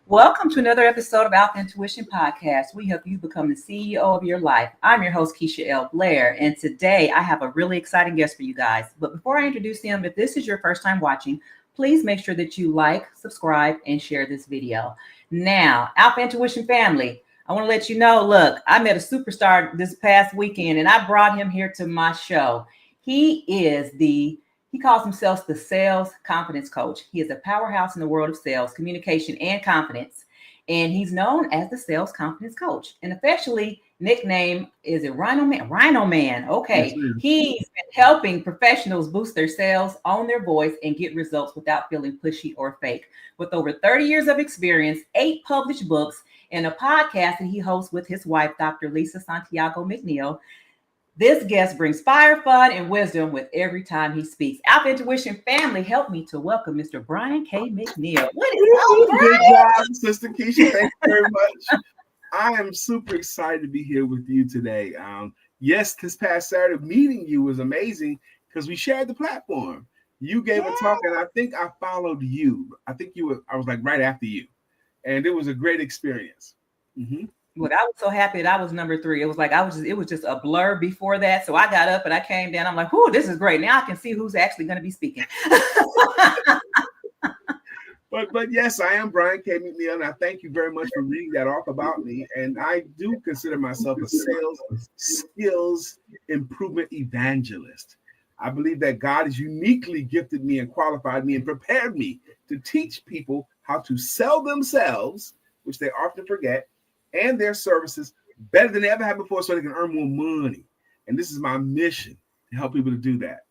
Welcome to another episode of Alpha Intuition Podcast. We help you become the CEO of your life. I'm your host, Keisha L. Blair, and today I have a really exciting guest for you guys. But before I introduce him, if this is your first time watching, please make sure that you like, subscribe, and share this video. Now, Alpha Intuition family, I want to let you know, look, I met a superstar this past weekend, and I brought him here to my show. He calls himself the sales confidence coach. He is a powerhouse in the world of sales, communication, and confidence. And he's known as the sales confidence coach. And officially, nickname is it Rhino Man? Rhino Man. Okay. He's been helping professionals boost their sales, own their voice, and get results without feeling pushy or fake. With over 30 years of experience, 8 published books, and a podcast that he hosts with his wife, Dr. Lisa Santiago McNeill. This guest brings fire, fun, and wisdom with every time he speaks. Alpha Intuition family, help me to welcome Mr. Brian K. McNeill. What is up, Brian? Good job, Sister Keisha. Thank you very much. I am super excited to be here with you today. Yes, this past Saturday, meeting you was amazing because we shared the platform. You gave a talk, and I think I followed you. I was like right after you, and it was a great experience. Mm-hmm. Look, I was so happy that I was number 3. It was like it was just a blur before that. So I got up and I came down. I'm like, "Whoo, this is great. Now I can see who's actually going to be speaking." But yes, I am Brian K. McNeill, and I thank you very much for reading that off about me. And I do consider myself a sales skills improvement evangelist. I believe that God has uniquely gifted me and qualified me and prepared me to teach people how to sell themselves, which they often forget, and their services better than they ever had before so they can earn more money. And this is my mission, to help people to do that.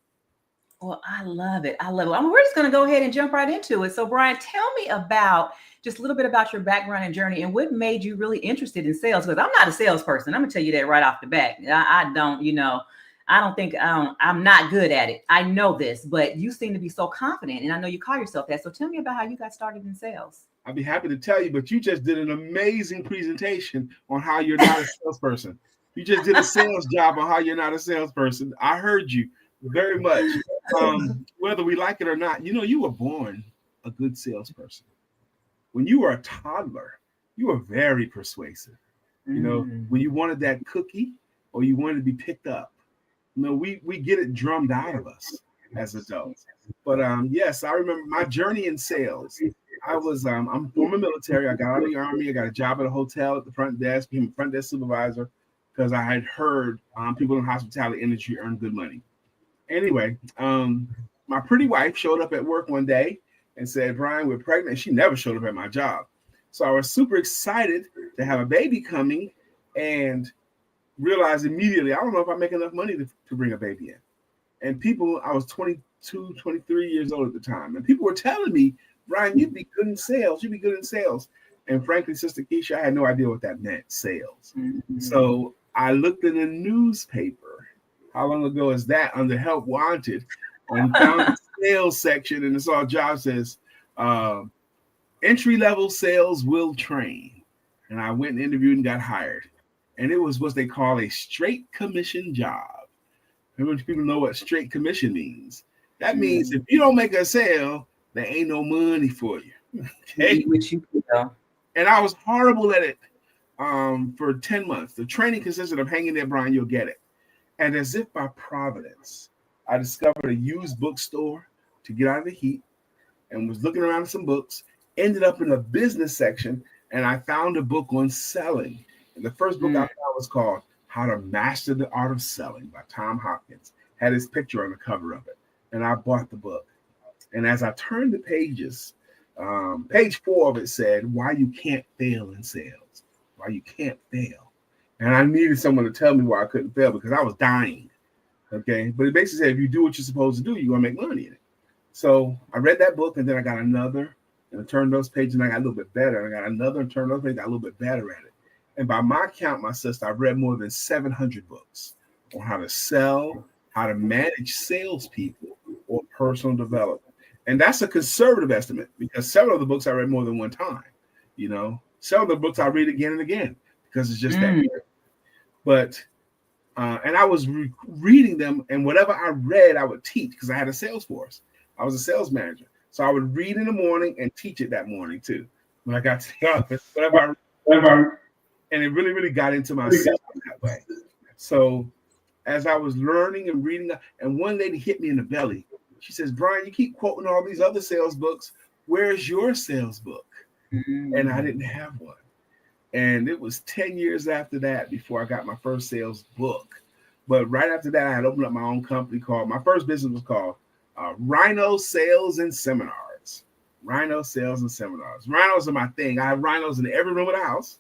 Well, I love it. We're just going to go ahead and jump right into it. So, Brian, tell me about just a little bit about your background and journey and what made you really interested in sales. Because I'm not a salesperson. I'm going to tell you that right off the bat. I'm not good at it. I know this, but you seem to be so confident. And I know you call yourself that. So tell me about how you got started in sales. I'd be happy to tell you, but you just did an amazing presentation on how you're not a salesperson. You just did a sales job on how you're not a salesperson. I heard you very much. Whether we like it or not, you were born a good salesperson. When you were a toddler, you were very persuasive. When you wanted that cookie or you wanted to be picked up, we get it drummed out of us as adults. But yes, I remember my journey in sales. I'm former military. I got out of the Army. I got a job at a hotel at the front desk, became a front desk supervisor because I had heard people in the hospitality industry earn good money. Anyway, my pretty wife showed up at work one day and said, "Brian, we're pregnant." She never showed up at my job. So I was super excited to have a baby coming and realized immediately, I don't know if I make enough money to bring a baby in. And I was 22, 23 years old at the time. And people were telling me, "Brian, you'd be good in sales. You'd be good in sales." And frankly, Sister Keisha, I had no idea what that meant, sales. Mm-hmm. So I looked in the newspaper. How long ago is that? Under Help Wanted, and found the sales section, and saw a job says, entry-level sales will train. And I went and interviewed and got hired. And it was what they call a straight commission job. Remember, people know what straight commission means. That means if you don't make a sale, there ain't no money for you. Okay. And I was horrible at it for 10 months. The training consisted of hanging there, Brian, you'll get it. And as if by providence, I discovered a used bookstore to get out of the heat and was looking around at some books, ended up in the business section, and I found a book on selling. And the first book I found was called How to Master the Art of Selling by Tom Hopkins. Had his picture on the cover of it. And I bought the book. And as I turned the pages, page 4 of it said, "Why you can't fail in sales. Why you can't fail." And I needed someone to tell me why I couldn't fail because I was dying. Okay. But it basically said, if you do what you're supposed to do, you're going to make money in it. So I read that book, and then I got another, and I turned those pages, and I got a little bit better. And I got another and turned those pages, got a little bit better at it. And by my count, my sister, I've read more than 700 books on how to sell, how to manage salespeople, or personal development. And that's a conservative estimate because several of the books I read more than one time. Several of the books I read again and again because it's just that good. But and I was reading them, and whatever I read, I would teach because I had a sales force. I was a sales manager. So I would read in the morning and teach it that morning too. when I got to the office, whatever, and it really, really got into my system that way. So as I was learning and reading, and one lady hit me in the belly. She says, Brian, you keep quoting all these other sales books. Where's your sales book? And I didn't have one. And it was 10 years after that before I got my first sales book. But right after that, I had opened up my own company my first business was called Rhino Sales and Seminars. Rhino Sales and Seminars. Rhinos are my thing. I have rhinos in every room of the house.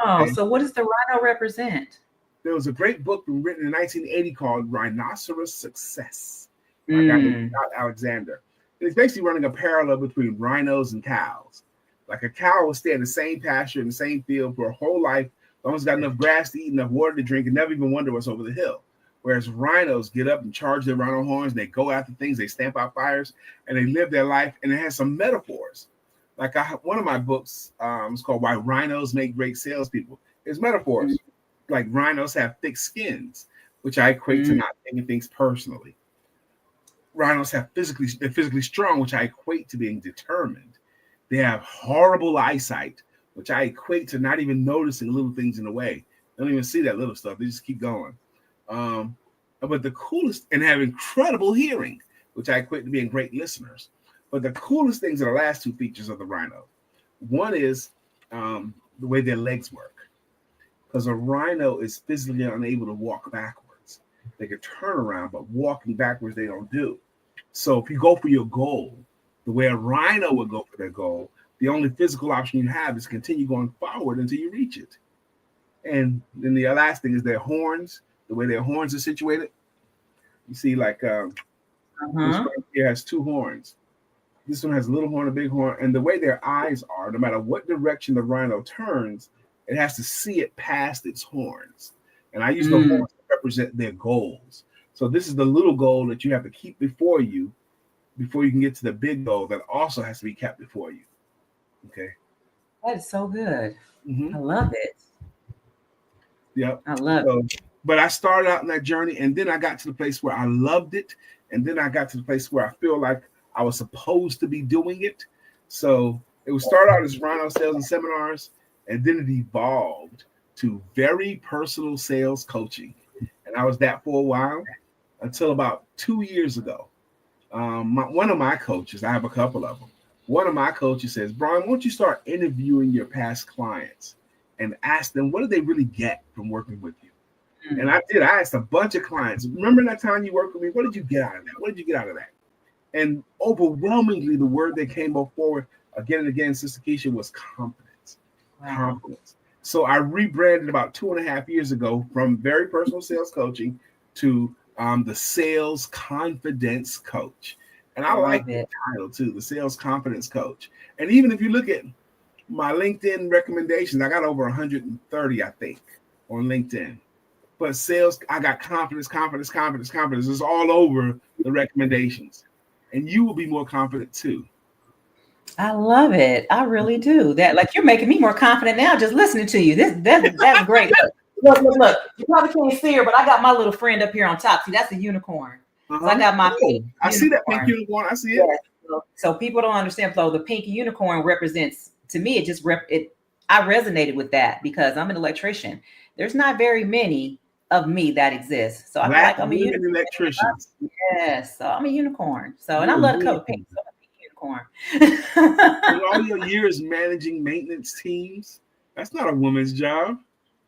Oh, so what does the rhino represent? There was a great book written in 1980 called Rhinoceros Success by a guy named Scott Alexander. And it's basically running a parallel between rhinos and cows. Like a cow will stay in the same pasture in the same field for a whole life, as long as it's got enough grass to eat, enough water to drink, and never even wonder what's over the hill. Whereas rhinos get up and charge their rhino horns, and they go after things, they stamp out fires, and they live their life. And it has some metaphors. Like one of my books is called Why Rhinos Make Great Salespeople. It's metaphors. Like rhinos have thick skins, which I equate to not taking things personally. Rhinos they're physically strong, which I equate to being determined. They have horrible eyesight, which I equate to not even noticing little things in the way. They don't even see that little stuff. They just keep going. But the coolest, and have incredible hearing, which I equate to being great listeners. But the coolest things are the last two features of the rhino. One is the way their legs work. Because a rhino is physically unable to walk backwards. They can turn around, but walking backwards they don't do. So if you go for your goal, the way a rhino would go for their goal, the only physical option you have is continue going forward until you reach it. And then the last thing is their horns, the way their horns are situated. You see, like this one here has two horns. This one has a little horn, a big horn, and the way their eyes are, no matter what direction the rhino turns, it has to see it past its horns. And I use the horns to represent their goals. So this is the little goal that you have to keep before you can get to the big goal that also has to be kept before you. Okay. That is so good. I love it. Yep. I love it. But I started out in that journey, and then I got to the place where I loved it. And then I got to the place where I feel like I was supposed to be doing it. So it would start out as Rhino Sales and Seminars, and then it evolved to very personal sales coaching. And I was that for a while until about 2 years ago. One of my coaches, I have a couple of them. One of my coaches says, Brian, why don't you start interviewing your past clients and ask them, what do they really get from working with you? And I did. I asked a bunch of clients, remember that time you worked with me? What did you get out of that? What did you get out of that? And overwhelmingly, the word that came forward again and again, Sister Keisha, was confidence. Wow. Confidence. So I rebranded about 2.5 years ago from very personal sales coaching to the Sales Confidence Coach. And I like the title too, the Sales Confidence Coach. And even if you look at my LinkedIn recommendations, I got over 130, I think, on LinkedIn. But sales, I got confidence. It's all over the recommendations. And you will be more confident too. I love it. I really do. That, like, you're making me more confident now just listening to you. That's great. Look. You probably can't see her, but I got my little friend up here on top. See, that's a unicorn. So I got my pink I see that pink unicorn. I see it. Yeah. So people don't understand, though. The pink unicorn represents, to me, I resonated with that because I'm an electrician. There's not very many of me that exist. So I feel like I'm a unicorn. Electricians. Yes. So I'm a unicorn. So, and I love the color pink. So I'm a pink unicorn. In all your years managing maintenance teams, that's not a woman's job,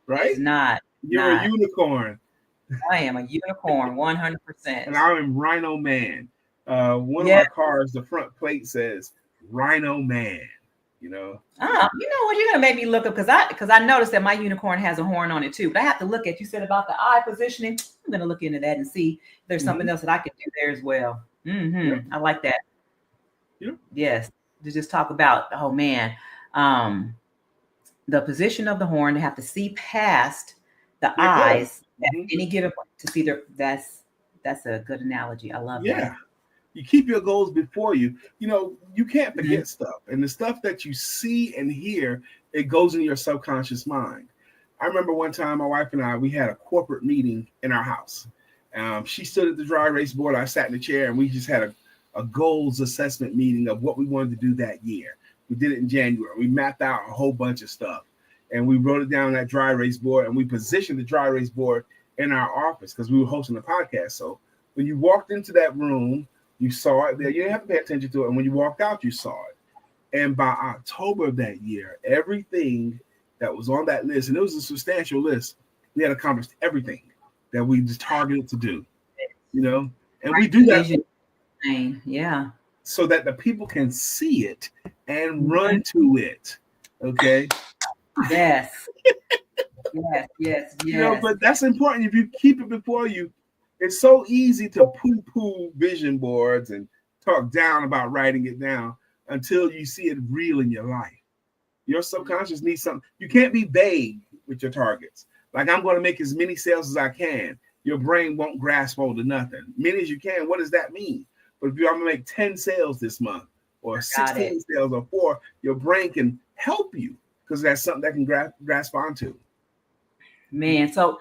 right? It's not. You're a unicorn. I am a unicorn, 100%. And I'm Rhino Man. One of my cars, the front plate says Rhino Man. You know. You know what? You're gonna make me look up because I noticed that my unicorn has a horn on it too. But I have to look at. You said about the eye positioning. I'm gonna look into that and see if there's something else that I could do there as well. Yeah. I like that. Yeah. Yes. To just talk about, oh man, the position of the horn. They have to see past the eyes at any given point to see that's a good analogy. I love that. You keep your goals before you. You know, you can't forget stuff. And the stuff that you see and hear, it goes in your subconscious mind. I remember one time my wife and I, we had a corporate meeting in our house. She stood at the dry erase board. I sat in the chair and we just had a goals assessment meeting of what we wanted to do that year. We did it in January. We mapped out a whole bunch of stuff, and we wrote it down on that dry erase board, and we positioned the dry erase board in our office because we were hosting a podcast. So when you walked into that room, you saw it there. You didn't have to pay attention to it. And when you walked out, you saw it. And by October of that year, everything that was on that list, and it was a substantial list, we had accomplished everything that we just targeted to do, you know? And we do that yeah, so that the people can see it and run to it. Okay. Yes. Yes. You know, but that's important. If you keep it before you, it's so easy to poo-poo vision boards and talk down about writing it down until you see it real in your life. Your subconscious needs something. You can't be vague with your targets. Like, I'm going to make as many sales as I can. Your brain won't grasp hold of nothing. Many as you can, what does that mean? But if I'm going to make 10 sales this month or 16 sales or 4, your brain can help you because that's something that can grasp onto. Man, so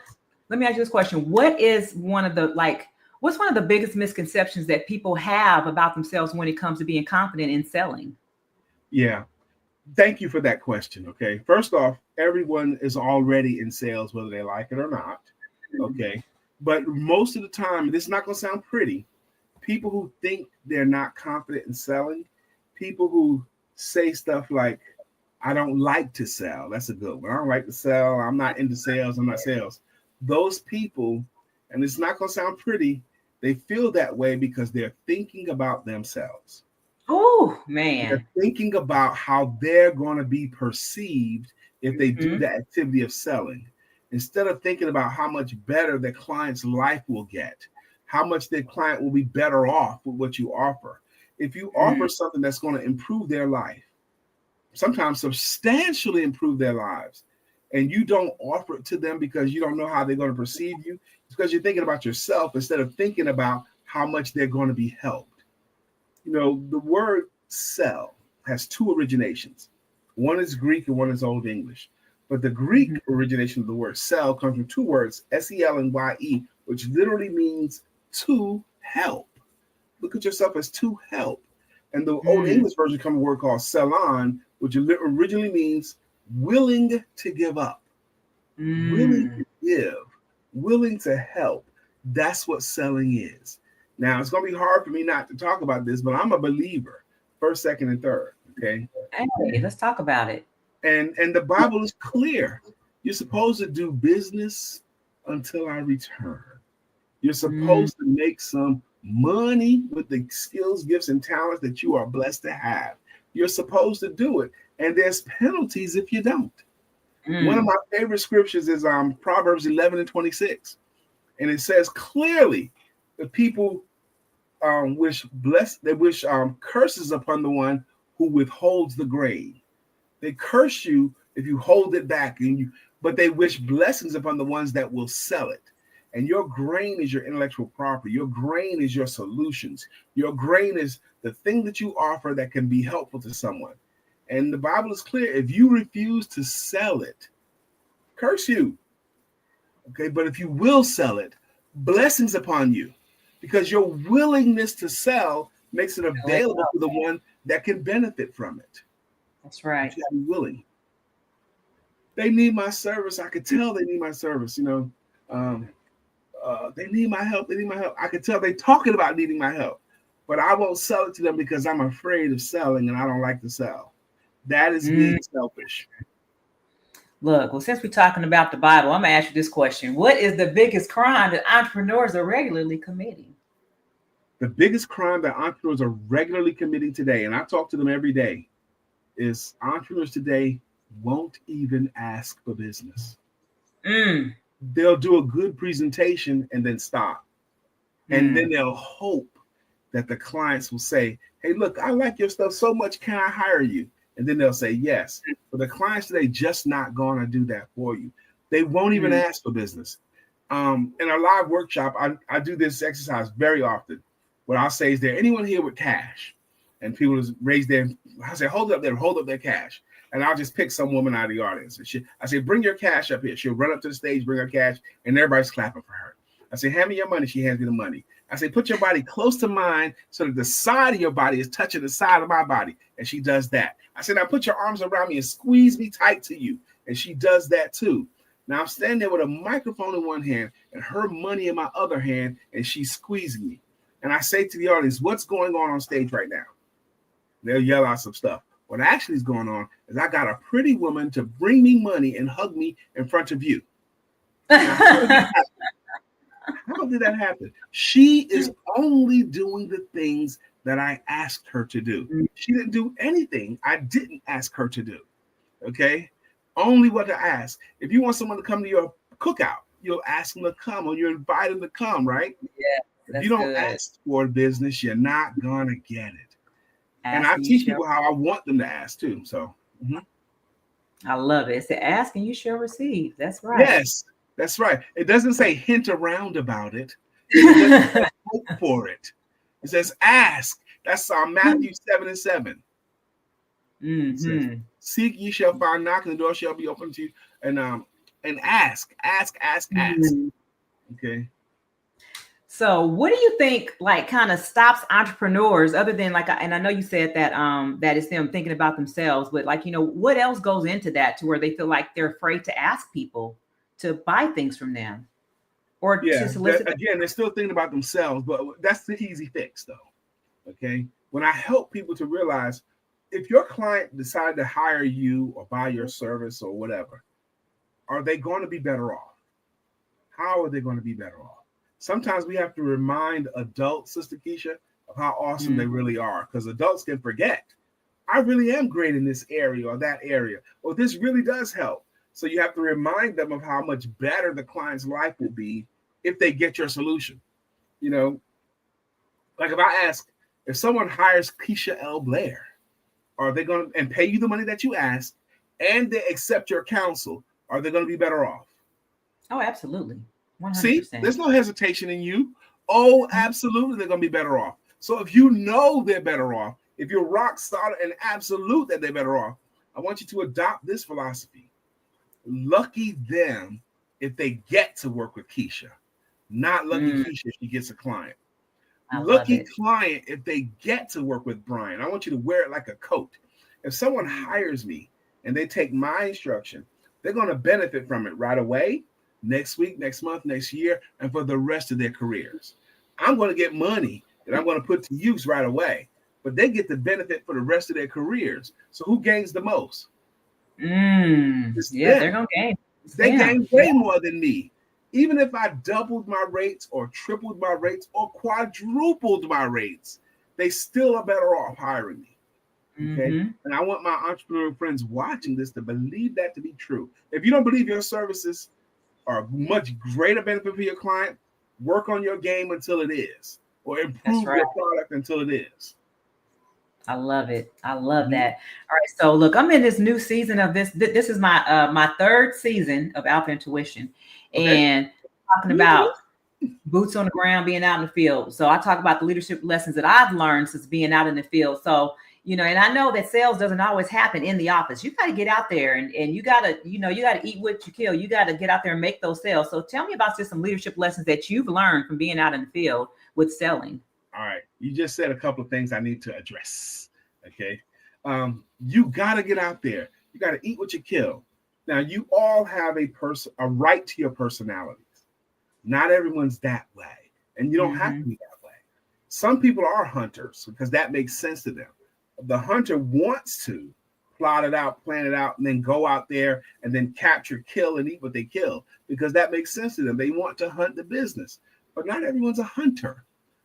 let me ask you this question. What's one of the biggest misconceptions that people have about themselves when it comes to being confident in selling? Yeah. Thank you for that question. Okay. First off, everyone is already in sales, whether they like it or not. Okay. But most of the time, this is not going to sound pretty. People who think they're not confident in selling, people who say stuff like, I don't like to sell. That's a good one. I don't like to sell. I'm not into sales. I'm not sales. Those people, and it's not going to sound pretty, they feel that way because they're thinking about themselves. Oh, man. They're thinking about how they're going to be perceived if they do the activity of selling, instead of thinking about how much better the client's life will get, how much their client will be better off with what you offer. If you offer something that's going to improve their life, sometimes substantially improve their lives, and you don't offer it to them because you don't know how they're going to perceive you, it's because you're thinking about yourself instead of thinking about how much they're going to be helped. You know, the word sell has two originations. One is Greek and one is Old English. But the Greek origination of the word sell comes from two words, S-E-L and Y-E, which literally means to help. Look at yourself as to help. And the Old English version comes from a word called selon, which originally means willing to give up, willing to give, willing to help. That's what selling is. Now, it's going to be hard for me not to talk about this, but I'm a believer, first, second, and third, okay? Hey, let's talk about it. And the Bible is clear. You're supposed to do business until I return. You're supposed to make some money with the skills, gifts, and talents that you are blessed to have. You're supposed to do it. And there's penalties if you don't. One of my favorite scriptures is Proverbs 11:26. And it says clearly that people wish curses upon the one who withholds the grain. They curse you if you hold it back, but they wish blessings upon the ones that will sell it. And your grain is your intellectual property. Your grain is your solutions. Your grain is the thing that you offer that can be helpful to someone. And the Bible is clear. If you refuse to sell it, curse you. Okay, but if you will sell it, blessings upon you, because your willingness to sell makes it available to the one that can benefit from it. That's right. You gotta be willing. They need my service. I could tell they need my service. You know, they need my help. They need my help. I could tell they're talking about needing my help, but I won't sell it to them because I'm afraid of selling and I don't like to sell. That is being selfish. Look, well, since we're talking about the Bible, I'm going to ask you this question. What is the biggest crime that entrepreneurs are regularly committing? The biggest crime that entrepreneurs are regularly committing today, and I talk to them every day, is entrepreneurs today won't even ask for business. They'll do a good presentation and then stop. And then they'll hope that the clients will say, hey, look, I like your stuff so much. Can I hire you? And then they'll say yes. But the clients today just not going to do that for you. They won't even ask for business. In our live workshop, I do this exercise very often. What I'll say is, there anyone here with cash? And people just raise their, I say, hold up their cash. And I'll just pick some woman out of the audience. And I say, bring your cash up here. She'll run up to the stage, bring her cash, and everybody's clapping for her. I say, hand me your money. She hands me the money. I say, put your body close to mine so that the side of your body is touching the side of my body. And she does that. I say, now put your arms around me and squeeze me tight to you. And she does that too. Now I'm standing there with a microphone in one hand and her money in my other hand, and she's squeezing me. And I say to the audience, what's going on stage right now? They'll yell out some stuff. What actually is going on is I got a pretty woman to bring me money and hug me in front of you. How did that happen? She is only doing the things that I asked her to do. She didn't do anything I didn't ask her to do. Okay? Only what to ask. If you want someone to come to your cookout, you'll ask them to come, or you invite them to come, right? Yeah. If you don't ask for a business, you're not gonna get it. And I Asking, teach people how I want them to ask too. So I love it. It's the ask and you shall receive. That's right. Yes, that's right. It doesn't say hint around about it. It doesn't say hope for it. It says ask. That's Matthew 7:7. It says, seek, ye shall find, knock, and the door shall be open to you. And ask. Okay. So what do you think like kind of stops entrepreneurs other than like, and I know you said that that is them thinking about themselves, but like, what else goes into that to where they feel like they're afraid to ask people to buy things from them or to solicit? Again, they're still thinking about themselves, but that's the easy fix though. Okay. When I help people to realize if your client decided to hire you or buy your service or whatever, are they going to be better off? How are they going to be better off? Sometimes we have to remind adults, Sister Keisha, of how awesome they really are, because adults can forget. I really am great in this area or that area. Well, this really does help. So you have to remind them of how much better the client's life will be if they get your solution. Like if I ask, if someone hires Keisha L. Blair, are they going to and pay you the money that you ask and they accept your counsel, are they going to be better off? Oh, absolutely. 100%. See, there's no hesitation in you. Oh, absolutely, they're going to be better off. So if you know they're better off, if you're rock solid and absolute that they're better off, I want you to adopt this philosophy. Lucky them if they get to work with Keisha. Not lucky Keisha if she gets a client. Lucky client if they get to work with Brian. I want you to wear it like a coat. If someone hires me and they take my instruction, they're going to benefit from it right away, next week, next month, next year, and for the rest of their careers. I'm going to get money that I'm going to put to use right away, but they get the benefit for the rest of their careers. So who gains the most? They're going to gain. They gain way more than me. Even if I doubled my rates or tripled my rates or quadrupled my rates, they still are better off hiring me. Okay. And I want my entrepreneur friends watching this to believe that to be true. If you don't believe your services are much greater benefit for your client, work on your game until it is, or improve your product until it is. I love it. I love that. All right. So look, I'm in this new season of this. This is my my third season of Alpha Intuition, and talking about boots on the ground, being out in the field. So I talk about the leadership lessons that I've learned since being out in the field. So, and I know that sales doesn't always happen in the office. You got to get out there and you got to, you got to eat what you kill. You got to get out there and make those sales. So tell me about just some leadership lessons that you've learned from being out in the field with selling. All right. You just said a couple of things I need to address. Okay. You got to get out there. You got to eat what you kill. Now, you all have a right to your personalities. Not everyone's that way. And you don't have to be that way. Some people are hunters because that makes sense to them. The hunter wants to plot it out, plan it out, and then go out there and then capture, kill, and eat what they kill because that makes sense to them. They want to hunt the business. But not everyone's a hunter.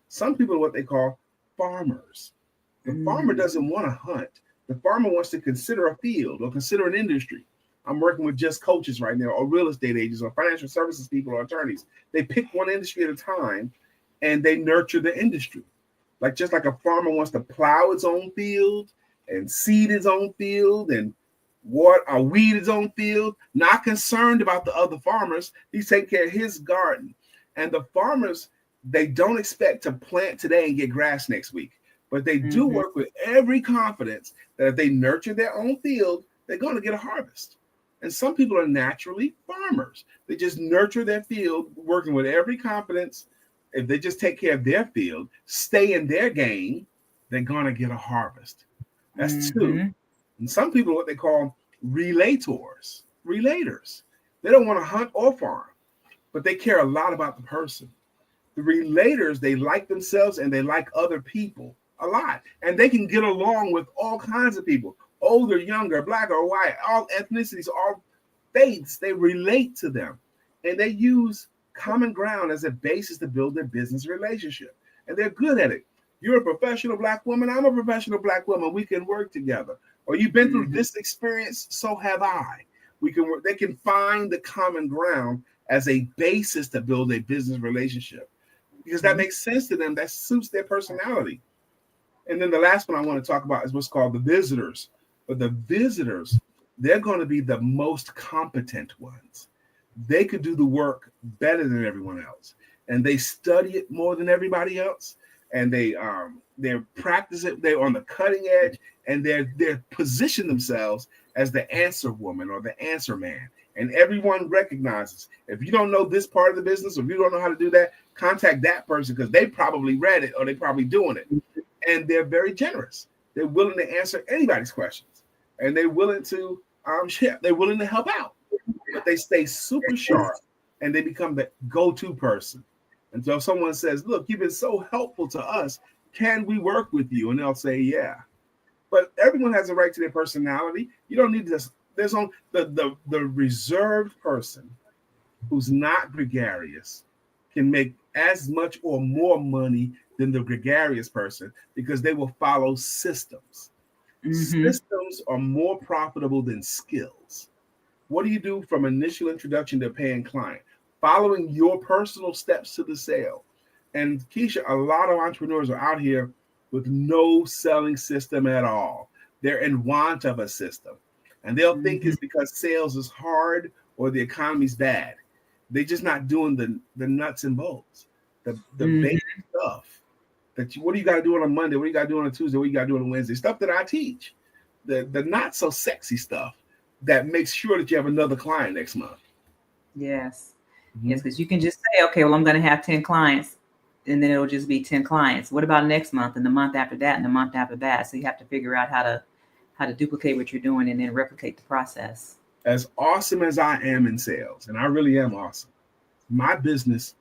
Some people are what they call farmers. The farmer doesn't want to hunt. The farmer wants to consider a field or consider an industry. I'm working with just coaches right now, or real estate agents, or financial services people, or attorneys. They pick one industry at a time, and they nurture the industry. Just like a farmer wants to plow its own field and seed his own field and weed his own field, not concerned about the other farmers. He's taking care of his garden. And the farmers, they don't expect to plant today and get grass next week, but they do work with every confidence that if they nurture their own field, they're going to get a harvest. And some people are naturally farmers. They just nurture their field, working with every confidence. If they just take care of their field, stay in their game, they're going to get a harvest. That's two. And some people are what they call relators. They don't want to hunt or farm, but they care a lot about the person. The relators, they like themselves and they like other people a lot. And they can get along with all kinds of people, older, younger, black or white, all ethnicities, all faiths. They relate to them. And they use common ground as a basis to build their business relationship. And they're good at it. You're a professional black woman. I'm a professional black woman. We can work together. Or you've been through this experience, so have I. We can work. They can find the common ground as a basis to build a business relationship because that makes sense to them. That suits their personality. And then the last one I want to talk about is what's called the visitors. But the visitors, they're going to be the most competent ones. They could do the work better than everyone else. And they study it more than everybody else. And they practice it. They're on the cutting edge, and they're position themselves as the answer woman or the answer man. And everyone recognizes if you don't know this part of the business, or if you don't know how to do that, contact that person because they probably read it or they probably doing it. And they're very generous. They're willing to answer anybody's questions, and they're willing to they're willing to help out. But they stay super sharp, and they become the go-to person. And so if someone says, "Look, you've been so helpful to us. Can we work with you?" And they'll say, "Yeah." But everyone has a right to their personality. You don't need this. There's on the reserved person who's not gregarious can make as much or more money than the gregarious person because they will follow systems. Systems are more profitable than skills. What do you do from initial introduction to paying client? Following your personal steps to the sale. And Keisha, a lot of entrepreneurs are out here with no selling system at all. They're in want of a system. And they'll think it's because sales is hard or the economy's bad. They're just not doing the nuts and bolts, the basic stuff. What do you got to do on a Monday? What do you got to do on a Tuesday? What do you got to do on a Wednesday? Stuff that I teach. The not so sexy stuff that makes sure that you have another client next month. Yes. Yes, because you can just say, okay, well, I'm going to have 10 clients, and then it'll just be 10 clients. What about next month and the month after that and the month after that? So you have to figure out how to duplicate what you're doing and then replicate the process. As awesome as I am in sales, and I really am awesome, my business,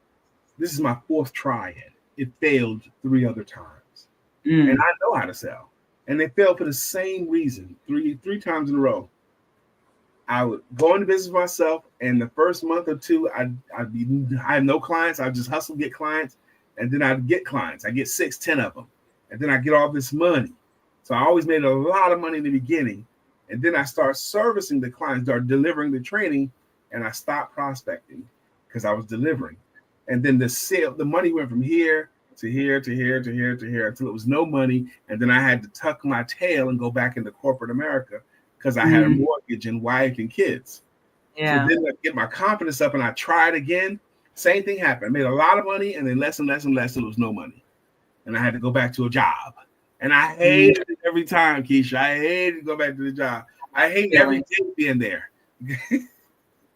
this is my fourth try in. It failed 3 other times. And I know how to sell. And they failed for the same reason, three times in a row. I would go into business myself, and the first month or two, I have no clients. I just hustle, get clients, and then I'd get clients. I get 6, 10 of them, and then I get all this money. So I always made a lot of money in the beginning, and then I start servicing the clients, start delivering the training, and I stopped prospecting because I was delivering. And then the money went from here to here to here to here to here until it was no money, and then I had to tuck my tail and go back into corporate America. Because I had a mortgage and wife and kids. Yeah. So then I get my confidence up and I tried again. Same thing happened. I made a lot of money and then less and less and less till there was no money. And I had to go back to a job. And I hated it every time, Keisha. I hated to go back to the job. I hate every day being there.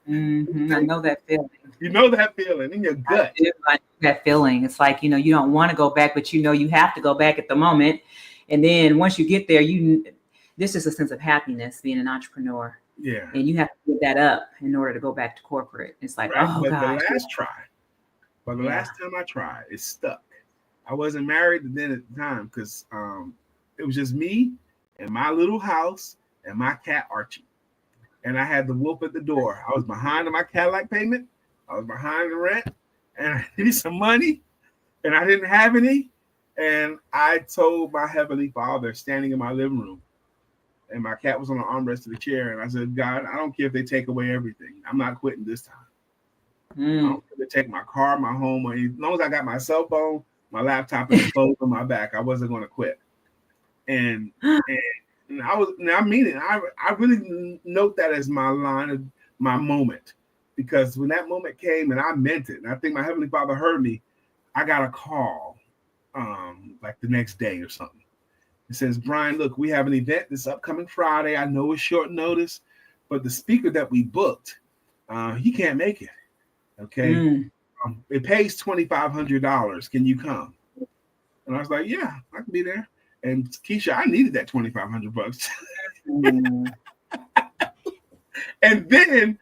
I know that feeling. You know that feeling in your gut. I know that feeling. It's like, you don't want to go back, but you have to go back at the moment. And then once you get there, this is a sense of happiness being an entrepreneur. Yeah. And you have to give that up in order to go back to corporate. It's like, right. But the last time I tried, it stuck. I wasn't married then at the time because it was just me and my little house and my cat Archie. And I had the wolf at the door. I was behind on my Cadillac payment. I was behind the rent. And I needed some money. And I didn't have any. And I told my Heavenly Father standing in my living room, and my cat was on the armrest of the chair. And I said, God, I don't care if they take away everything. I'm not quitting this time. I don't care if they take my car, my home, or as long as I got my cell phone, my laptop, and the clothes on my back, I wasn't going to quit. And I mean it. I really note that as my line of my moment, because when that moment came and I meant it, and I think my Heavenly Father heard me, I got a call like the next day or something. It says, Brian, look, we have an event this upcoming Friday. I know it's short notice, but the speaker that we booked, he can't make it. Okay. It pays $2,500. Can you come? And I was like, yeah, I can be there. And Keisha, I needed that $2,500. And then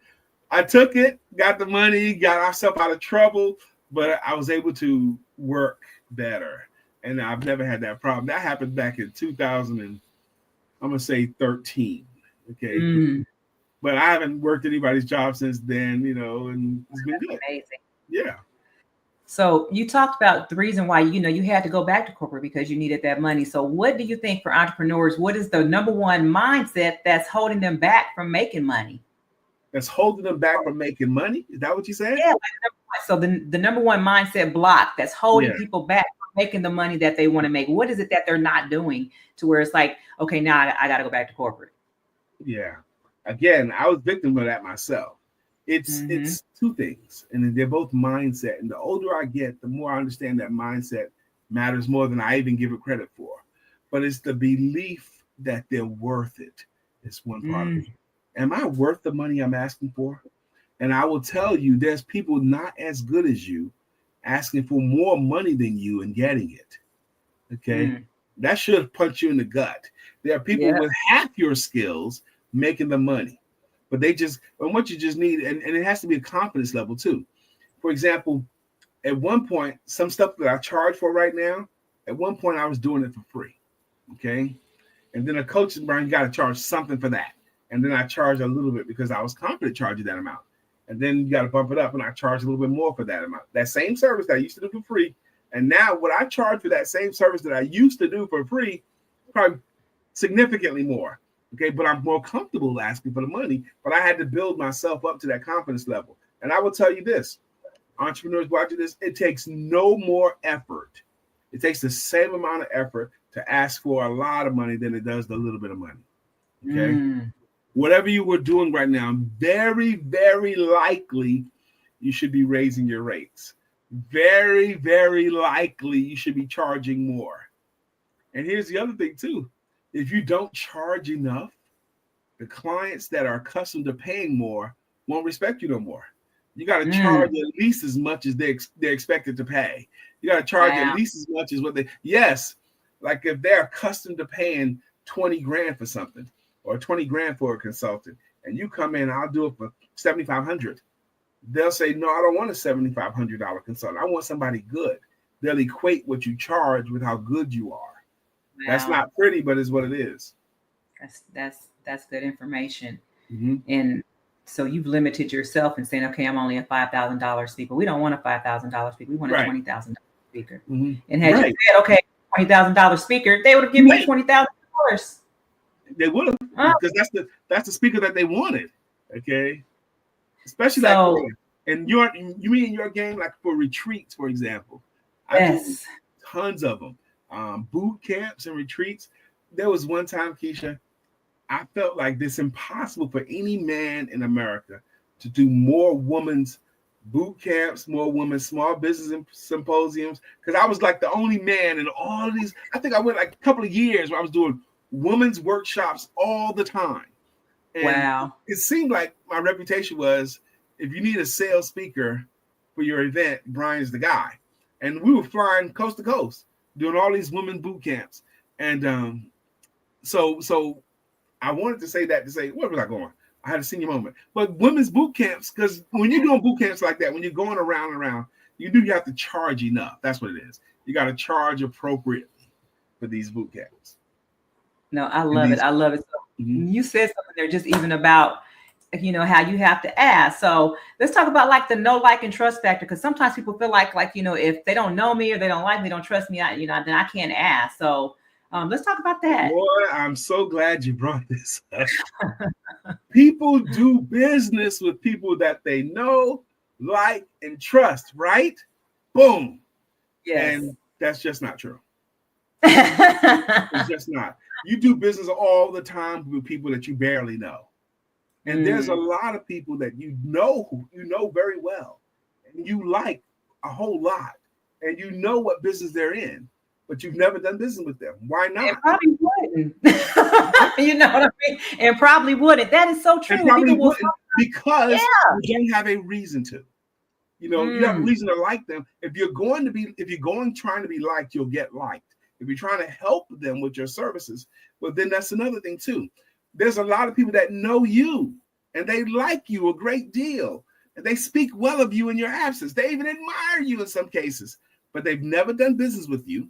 I took it, got the money, got ourselves out of trouble, but I was able to work better. And I've never had that problem. That happened back in 2000 and I'm going to say 13. Okay. But I haven't worked anybody's job since then, and it's been good. Amazing. Yeah. So you talked about the reason why, you had to go back to corporate because you needed that money. So what do you think for entrepreneurs, what is the number one mindset that's holding them back from making money? That's holding them back from making money? Is that what you said? Yeah. So the number one mindset block that's holding people back from making the money that they want to make. What is it that they're not doing to where it's like, okay, now I got to go back to corporate? Yeah. Again, I was victim of that myself. It's two things, and they're both mindset. And the older I get, the more I understand that mindset matters more than I even give it credit for. But it's the belief that they're worth it. It's one part of it. Am I worth the money I'm asking for? And I will tell you, there's people not as good as you asking for more money than you and getting it. Okay. That should punch you in the gut. There are people with half your skills making the money. But what you just need, and it has to be a confidence level too. For example, at one point, some stuff that I charge for right now, at one point I was doing it for free. Okay. And then a coach said, Brian, you got to charge something for that. And then I charged a little bit because I was confident charging that amount. And then you got to bump it up and I charge a little bit more for that amount. That same service that I used to do for free. And now what I charge for that same service that I used to do for free, probably significantly more. Okay, but I'm more comfortable asking for the money, but I had to build myself up to that confidence level. And I will tell you this, entrepreneurs watching this, it takes no more effort. It takes the same amount of effort to ask for a lot of money than it does the little bit of money. Okay. Whatever you were doing right now, very, very likely you should be raising your rates. Very, very likely you should be charging more. And here's the other thing too. If you don't charge enough, the clients that are accustomed to paying more won't respect you no more. You got to charge at least as much as they're expected to pay. You got to charge at least as much as what like if they're accustomed to paying 20 grand for something or 20 grand for a consultant, and you come in, I'll do it for 7,500. They'll say, no, I don't want a $7,500 consultant. I want somebody good. They'll equate what you charge with how good you are. Wow. That's not pretty, but it's what it is. That's good information. And so you've limited yourself and saying, okay, I'm only a $5,000 speaker. We don't want a $5,000 speaker. We want a $20,000 speaker. And had you said, okay, $20,000 speaker, they would have given you $20,000. They would have, because that's the speaker that they wanted. Okay, especially like in your game, like for retreats, for example. I do tons of them. Boot camps and retreats. There was one time, Keisha, I felt like it's impossible for any man in America to do more women's boot camps, more women's small business symposiums, because I was like the only man in all of these. I think I went like a couple of years where I was doing women's workshops all the time. And it seemed like my reputation was, if you need a sales speaker for your event, Brian's the guy. And we were flying coast to coast, doing all these women boot camps. And so I wanted to say that to say, where was I going? I had a senior moment. But women's boot camps, because when you're doing boot camps like that, when you're going around and around, you have to charge enough. That's what it is. You got to charge appropriately for these boot camps. No, I love it. I love it. So you said something there just even about, how you have to ask. So let's talk about like the know, like, and trust factor. Because sometimes people feel like, if they don't know me or they don't like me, don't trust me, then I can't ask. So let's talk about that. Boy, I'm so glad you brought this up. People do business with people that they know, like, and trust, right? Boom. Yes. And that's just not true. It's just not. You do business all the time with people that you barely know. And there's a lot of people that you know very well, and you like a whole lot, and you know what business they're in, but you've never done business with them. Why not? And probably wouldn't. You know what I mean? And probably wouldn't. That is so true. And probably wouldn't because Yeah. you don't have a reason to. You know, you have a reason to like them. If you're going trying to be liked, you'll get liked. If you're trying to help them with your services, well, then that's another thing too. There's a lot of people that know you and they like you a great deal. And they speak well of you in your absence. They even admire you in some cases, but they've never done business with you,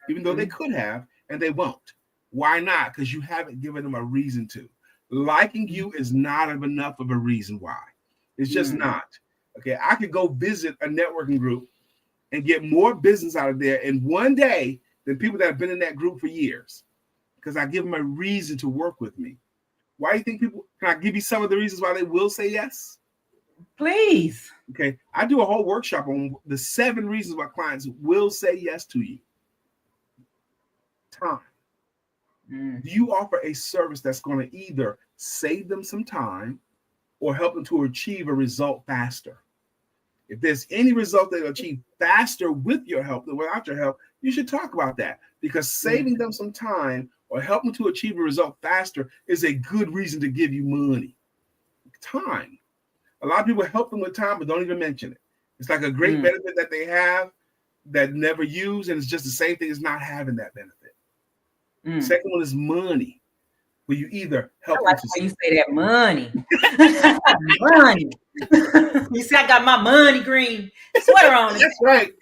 even though they could have, and they won't. Why not? Because you haven't given them a reason to. Liking you is not enough of a reason why. It's just not. Okay, I could go visit a networking group and get more business out of there in one day than people that have been in that group for years because I give them a reason to work with me. Why do you think people, can I give you some of the reasons why they will say yes? Please. Okay, I do a whole workshop on the 7 reasons why clients will say yes to you. Time. Do you offer a service that's going to either save them some time or help them to achieve a result faster? If there's any result they'll achieve faster with your help than without your help, you should talk about that because saving them some time or helping to achieve a result faster is a good reason to give you money. Time. A lot of people help them with time, but don't even mention it. It's like a great benefit that they have that never use, and it's just the same thing as not having that benefit. Second one is money. Where you either help I like how you say that money. Money. You see, I got my money green sweater on. That's right.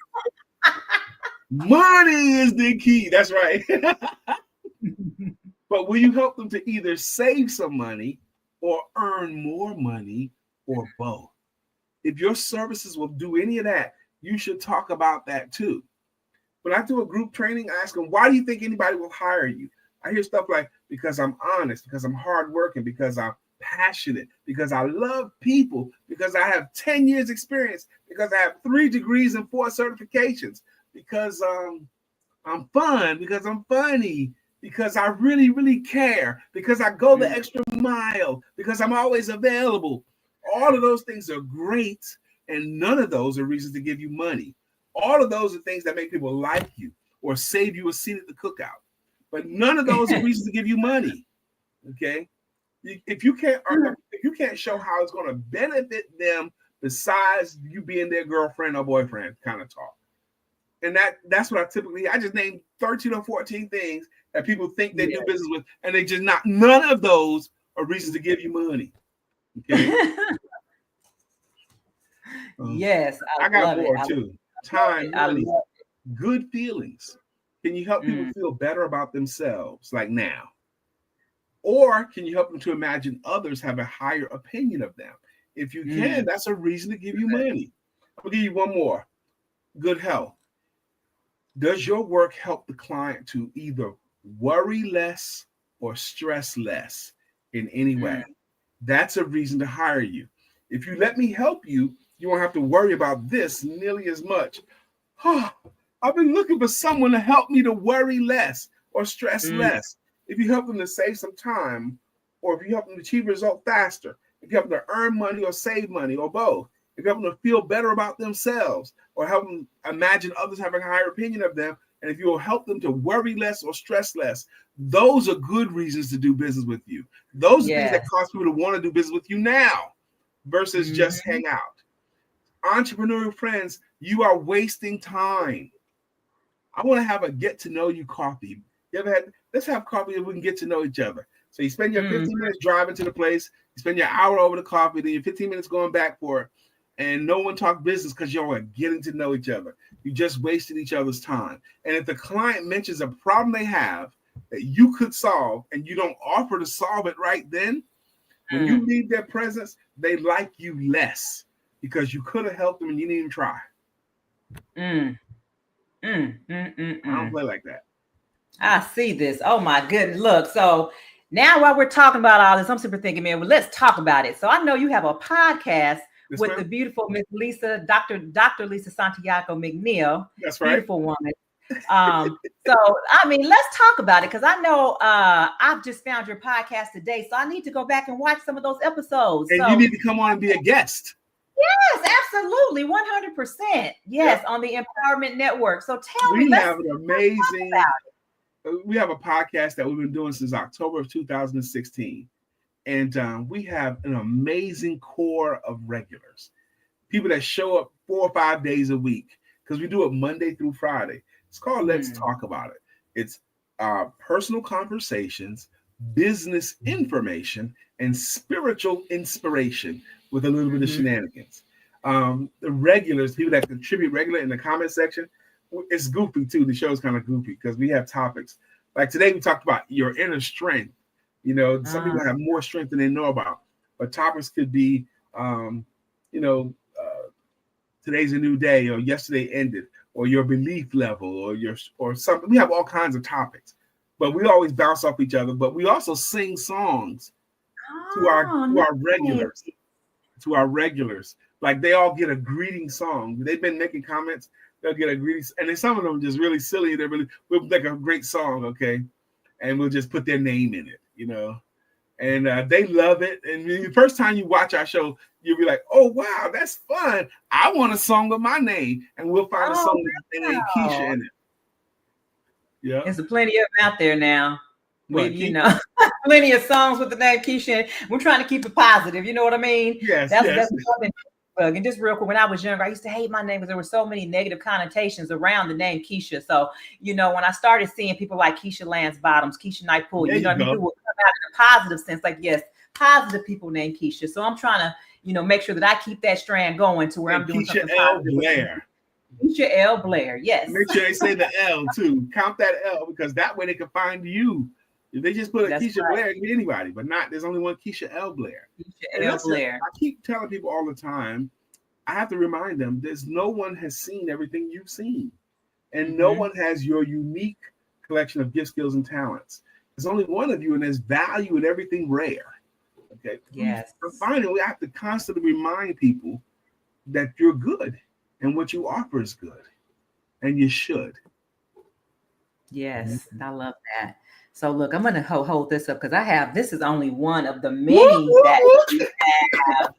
Money is the key. That's right. But will you help them to either save some money or earn more money or both? If your services will do any of that, you should talk about that too. When I do a group training, I ask them, why do you think anybody will hire you? I hear stuff like, because I'm honest, because I'm hardworking, because I'm passionate, because I love people, because I have 10 years experience, because I have 3 degrees and 4 certifications, because I'm fun, because I'm funny, because I really, really care, because I go the extra mile, because I'm always available. All of those things are great, and none of those are reasons to give you money. All of those are things that make people like you or save you a seat at the cookout. But none of those are reasons to give you money. Okay? If you can't show how it's going to benefit them besides you being their girlfriend or boyfriend kind of talk. And that's what I just named 13 or 14 things that people think they do business with, and they just not, none of those are reasons to give you money. Okay? Yes. I got more too. Time, money, good feelings. Can you help people feel better about themselves, like now? Or can you help them to imagine others have a higher opinion of them? If you can, that's a reason to give you money. I'll give you one more. Good health. Does your work help the client to either worry less or stress less in any way? That's a reason to hire you. If you let me help you, you won't have to worry about this nearly as much. I've been looking for someone to help me to worry less or stress less. If you help them to save some time, or if you help them to achieve a result faster, if you help them to earn money or save money or both, if you help them to feel better about themselves or help them imagine others having a higher opinion of them, and if you will help them to worry less or stress less, those are good reasons to do business with you. Those are things that cause people to want to do business with you now versus just hang out. Entrepreneurial friends, you are wasting time. I want to have a get to know you coffee. You ever had, let's have coffee and we can get to know each other. So you spend your 15 minutes driving to the place, you spend your hour over the coffee, then your 15 minutes going back for it, and no one talk business because y'all are getting to know each other. You just wasted each other's time. And if the client mentions a problem they have that you could solve and you don't offer to solve it right then, when you leave their presence, they like you less because you could have helped them and you didn't even try. I don't play like that. I see this. Oh my goodness. Look, so now while we're talking about all this, I'm super thinking, man, well, let's talk about it. So I know you have a podcast with the beautiful Miss Lisa, Dr. Lisa Santiago McNeill. That's right. Beautiful woman. So I mean, let's talk about it because I know I've just found your podcast today, so I need to go back and watch some of those episodes. And you need to come on and be a guest. Yes, absolutely, 100%. Yes, on the Empowerment Network. So tell me, We let's have an talk amazing. about We have a podcast that we've been doing since October of 2016, and we have an amazing core of regulars, people that show up 4 or 5 days a week because we do it Monday through Friday. It's called Let's Talk About It. It's personal conversations, business information, and spiritual inspiration with a little bit of shenanigans. The regulars, people that contribute regular in the comment section, it's goofy too. The show's kind of goofy because we have topics. Like today, we talked about your inner strength. You know, some people have more strength than they know about. But topics could be, you know, today's a new day, or yesterday ended, or your belief level, or something. We have all kinds of topics, but we always bounce off each other. But we also sing songs to our regulars, to our regulars. Like they all get a greeting song. They've been making comments. They'll get a greeting, and then some of them just really silly. We'll make a great song, okay, and we'll just put their name in it, you know. And they love it. And the first time you watch our show, you'll be like, "Oh wow, that's fun! I want a song with my name," and we'll find a song with the name Keisha in it. Yeah, There's plenty of them out there now. What, You know, plenty of songs with the name Keisha. We're trying to keep it positive. You know what I mean? Yes, that's yes. And just real quick, when I was younger, I used to hate my name because there were so many negative connotations around the name Keisha. So, you know, when I started seeing people like Keisha Lance Bottoms, Keisha Nightpool, you know, people would come out in a positive sense, like, yes, positive people named Keisha. So I'm trying to, you know, make sure that I keep that strand going to where I'm doing Keisha something L. positive. Blair. Keisha L. Blair, yes. Make sure they say the L too. Count that L because that way they can find you. If they just put a Keisha Blair, it can be anybody, but not. There's only one Keisha L. Blair. Keisha L. Blair. I keep telling people all the time. I have to remind them: there's no one has seen everything you've seen, and no one has your unique collection of gifts, skills, and talents. There's only one of you, and there's value in everything rare. Okay. Yes. Finally, we have to constantly remind people that you're good, and what you offer is good, and you should. Yes, I love that. So look, I'm going to hold this up because this is only one of the many that you have.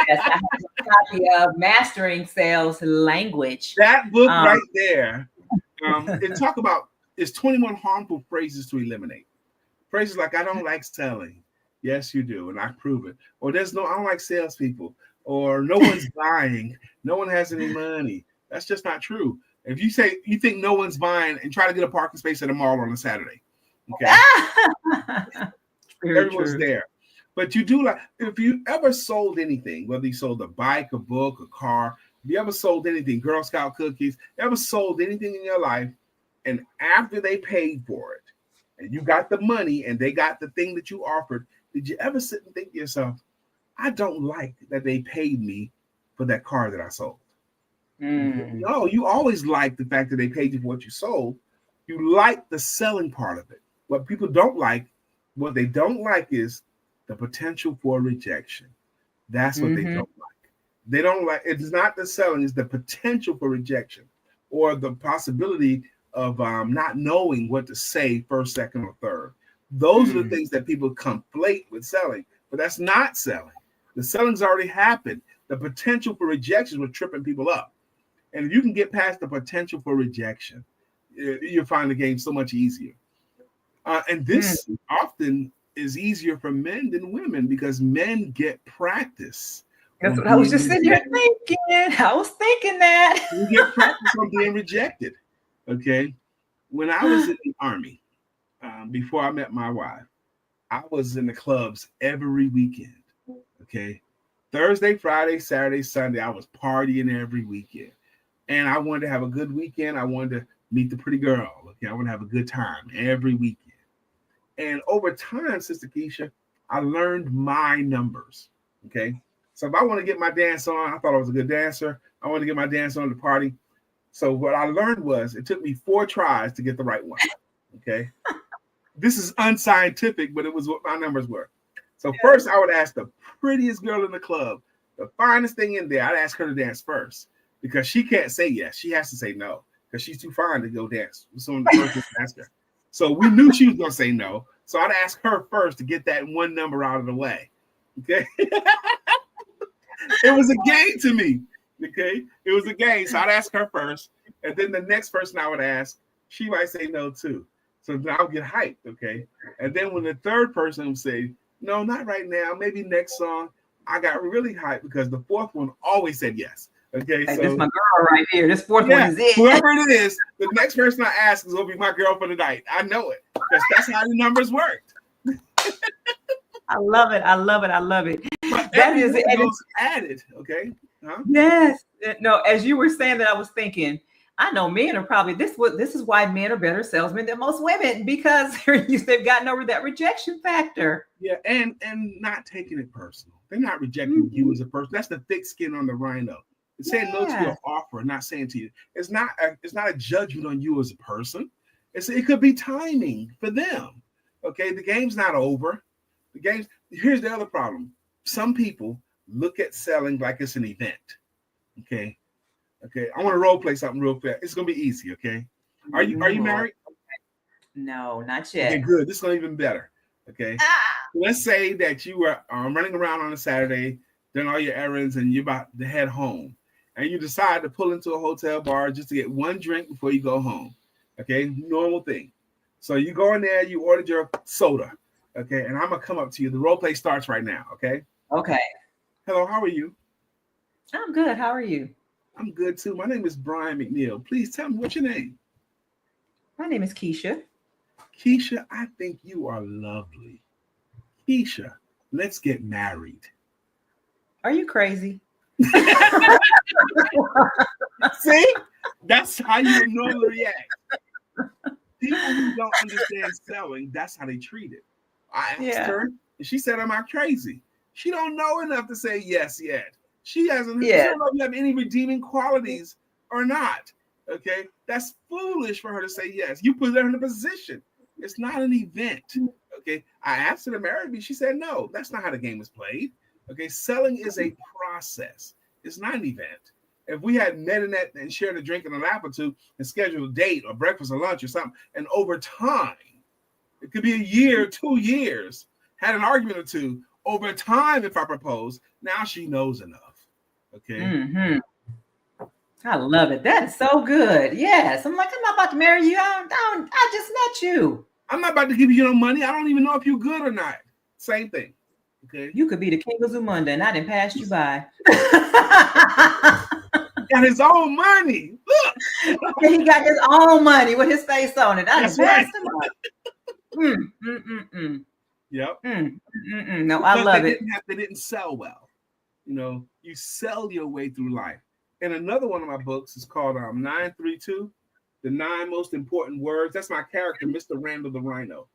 Yes, I have a copy of Mastering Sales Language. That book right there. It talk about it's 21 harmful phrases to eliminate. Phrases like I don't like selling. Yes, you do, and I prove it. Or I don't like salespeople. Or no one's buying. No one has any money. That's just not true. If you say you think no one's buying and try to get a parking space at a mall on a Saturday, okay, everyone's there. But you do like if you ever sold anything, whether you sold a bike, a book, a car, if you ever sold anything, Girl Scout cookies, ever sold anything in your life, and after they paid for it, and you got the money and they got the thing that you offered, did you ever sit and think to yourself, I don't like that they paid me for that car that I sold? No, you always like the fact that they paid you for what you sold. You like the selling part of it. What people don't like, what they don't like is the potential for rejection. That's what they don't like. They don't like, it's not the selling, it's the potential for rejection or the possibility of not knowing what to say first, second, or third. Those are the things that people conflate with selling, but that's not selling. The selling's already happened. The potential for rejection was tripping people up. And if you can get past the potential for rejection, you'll find the game so much easier. And this often is easier for men than women because men get practice. That's what I was just sitting here thinking. I was thinking that. You get practice on being rejected. Okay. When I was in the Army, before I met my wife, I was in the clubs every weekend. Okay. Thursday, Friday, Saturday, Sunday, I was partying every weekend. And I wanted to have a good weekend. I wanted to meet the pretty girl. Okay. I want to have a good time every weekend. And over time, Sister Keisha, I learned my numbers. Okay. So if I want to get my dance on, I thought I was a good dancer. I want to get my dance on at the party. So what I learned was it took me 4 tries to get the right one. Okay. This is unscientific, but it was what my numbers were. So first I would ask the prettiest girl in the club, the finest thing in there. I'd ask her to dance first because she can't say yes. She has to say no because she's too fine to go dance. So the first ask her. So we knew she was going to say no. So I'd ask her first to get that one number out of the way. Okay. It was a game to me. Okay, it was a game. So I'd ask her first, and then the next person I would ask, she might say no too. So then I'll get hyped. Okay, and then when the third person would say no, not right now, maybe next song, I got really hyped because the fourth one always said yes. Okay, Hey, so this is my girl right here. This fourth one yeah, is it. whoever it is, the next person I ask is gonna be my girl for the night. I know it because that's how the numbers worked. I love it. I love it. I love it. But That is it. those added. Okay. Huh? Yes. No, as you were saying that, I was thinking, I know men are probably this is why men are better salesmen than most women, because they've gotten over that rejection factor. Yeah, and not taking it personal. They're not rejecting you as a person. That's the thick skin on the rhino. It's saying no to your offer, not saying to you. It's not a judgment on you as a person. It could be timing for them. Okay, the game's not over. Here's the other problem. Some people look at selling like it's an event. Okay. I want to role play something real fast. It's gonna be easy. Okay. Are you married? No, not yet. Okay, good. This is gonna be even better. Okay. Let's say that you were running around on a Saturday, doing all your errands, and you're about to head home, and you decide to pull into a hotel bar just to get one drink before you go home. Okay, normal thing. So you go in there, you ordered your soda. Okay, and I'm gonna come up to you. The role play starts right now. Okay. Okay. Hello, how are you? I'm good. How are you? I'm good too. My name is Brian McNeill. Please tell me, what's your name? My name is Keisha. Keisha, I think you are lovely. Keisha, let's get married. Are you crazy? See? That's how you would normally react. People who don't understand selling, that's how they treat it. I asked her, and she said, am I crazy? She don't know enough to say yes yet. She don't know if you have any redeeming qualities or not. Okay? That's foolish for her to say yes. You put her in a position. It's not an event. Okay? I asked her to marry me. She said no. That's not how the game is played. Okay? Selling is a process. It's not an event. If we had met in that and shared a drink and a lap or two and scheduled a date or breakfast or lunch or something, and over time, it could be a year, 2 years, had an argument or two, over time, if I propose, now she knows enough. Okay. Mm-hmm. I love it. That is so good. Yes. I'm not about to marry you. I just met you. I'm not about to give you no money. I don't even know if you're good or not. Same thing. Okay. You could be the king of Zamunda and I didn't pass you by. Got his own money. Look. He got his own money with his face on it. I didn't pass him up. Yep. No, I love it. They didn't sell well. You sell your way through life. And another one of my books is called 932, The 9 Most Important Words. That's my character, Mr. Randall the Rhino.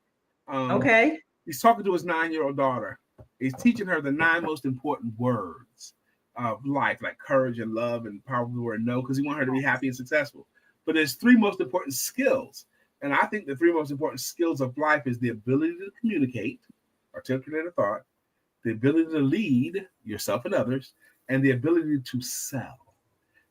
Okay. He's talking to his 9-year-old daughter. He's teaching her the 9 most important words of life, like courage and love and power of the word no, because he wants her to be happy and successful. But there's 3 most important skills. And I think the 3 most important skills of life is the ability to communicate, articulate a thought, the ability to lead yourself and others, and the ability to sell.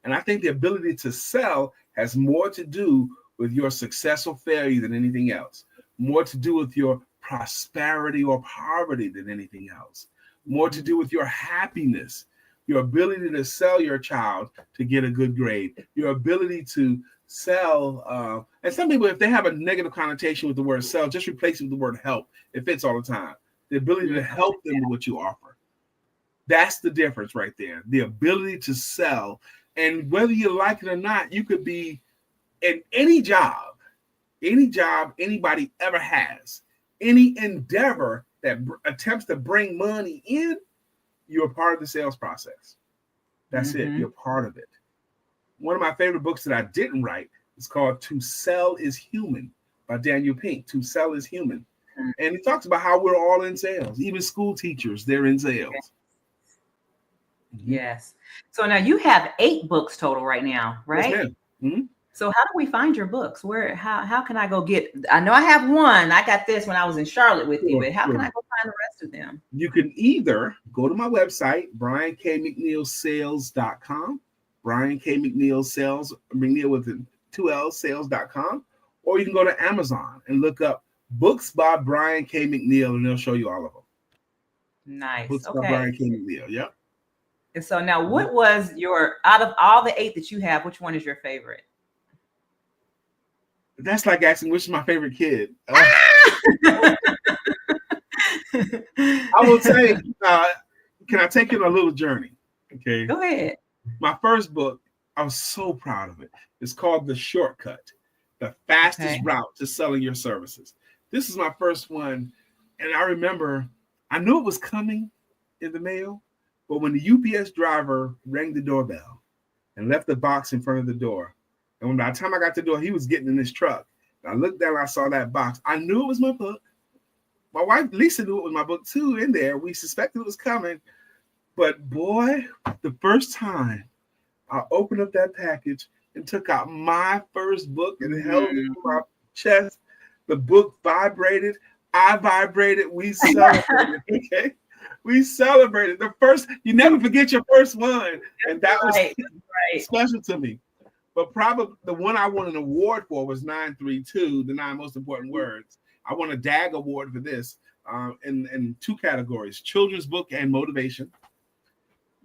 And I think the ability to sell has more to do with your success or failure than anything else, more to do with your prosperity or poverty than anything else, more to do with your happiness, your ability to sell your child to get a good grade, your ability to sell. And some people, if they have a negative connotation with the word sell, just replace it with the word help. It fits all the time. The ability to help them with what you offer. That's the difference right there. The ability to sell. And whether you like it or not, you could be in any job anybody ever has, any endeavor that attempts to bring money in, you're part of the sales process. That's it. You're part of it. One of my favorite books that I didn't write is called To Sell is Human by Daniel Pink. To Sell is Human. And he talks about how we're all in sales. Even school teachers, they're in sales. Yes. So now you have 8 books total right now, right? Yes, ma'am. So how do we find your books? How can I go get? I know I have one. I got this when I was in Charlotte with you, but how can I go find the rest of them? You can either go to my website, briankmcneillsales.com, Brian K. McNeill Sales, McNeill with 2 L's, sales.com, or you can go to Amazon and look up Books by Brian K. McNeill, and they'll show you all of them. Nice. Books by Brian K. McNeill. Yep. And so now, what was your, out of all the 8 that you have, which one is your favorite? That's like asking which is my favorite kid. I will say, can I take you on a little journey? Okay. Go ahead. My first book, I was so proud of it. It's called The Shortcut, the fastest route to selling your services. This is my first one. And I remember, I knew it was coming in the mail, but when the UPS driver rang the doorbell and left the box in front of the door, and when by the time I got to the door, he was getting in his truck. And I looked down, I saw that box. I knew it was my book. My wife, Lisa, knew it was my book too in there. We suspected it was coming. But boy, the first time I opened up that package and took out my first book and held it to my chest, the book vibrated. I vibrated. We celebrated. Okay. We celebrated. The first, you never forget your first one. And that was special to me. But probably the one I won an award for was 932, the 9 most important words. I won a DAG award for this in 2 categories, children's book and motivation.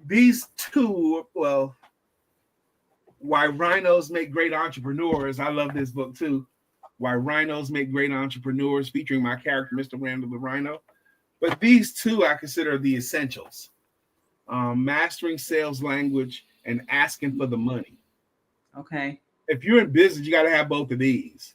These 2, well, Why Rhinos Make Great Entrepreneurs. I love this book too. Why Rhinos Make Great Entrepreneurs, featuring my character, Mr. Randall the Rhino. But these 2 I consider the essentials. Mastering Sales Language and Asking for the Money. Okay. If you're in business, you got to have both of these,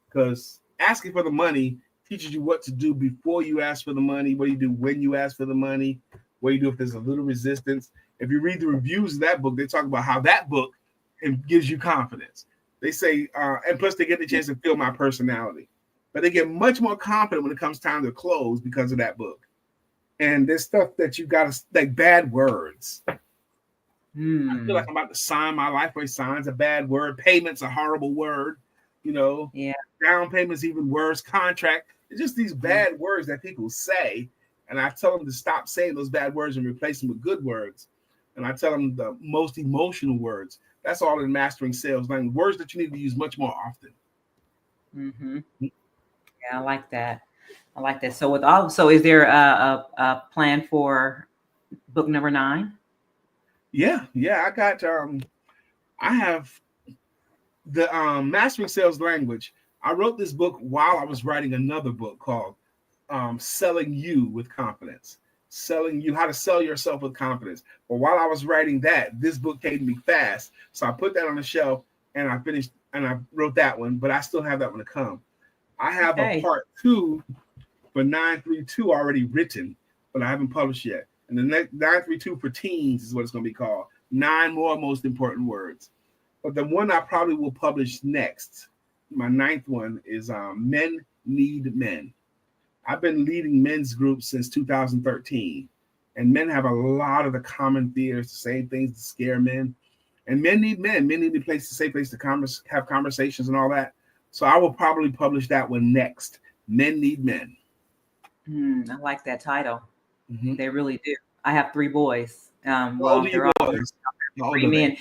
because asking for the money teaches you what to do before you ask for the money, what you do when you ask for the money, what you do if there's a little resistance. If you read the reviews of that book, they talk about how that book gives you confidence. They say, and plus they get the chance to feel my personality, but they get much more confident when it comes time to close because of that book. And there's stuff that you got to, like bad words. I feel like I'm about to sign my life away. Sign's a bad word. Payment's a horrible word. You know, down payment's even worse. Contract. It's just these bad words that people say. And I tell them to stop saying those bad words and replace them with good words. And I tell them the most emotional words. That's all in Mastering Sales Language. Words that you need to use much more often. Yeah, I like that. I like that. So with all, so is there a plan for book number 9? Yeah. I got I have the Mastering Sales Language. I wrote this book while I was writing another book called Selling You with Confidence. Selling You, how to sell yourself with confidence. But while I was writing that, this book came to me fast. So I put that on the shelf and I finished and I wrote that one, but I still have that one to come. I have a part 2 for 932 already written, but I haven't published yet. And the next 932 for teens is what it's going to be called. 9 more most important words. But the one I probably will publish next, my 9th one, is Men Need Men. I've been leading men's groups since 2013. And men have a lot of the common fears, the same things that scare men. And men need men. Men need a safe place to have conversations and all that. So I will probably publish that one next. Men Need Men. I like that title. They really do. I have 3 boys. How old are your boys? 3 men.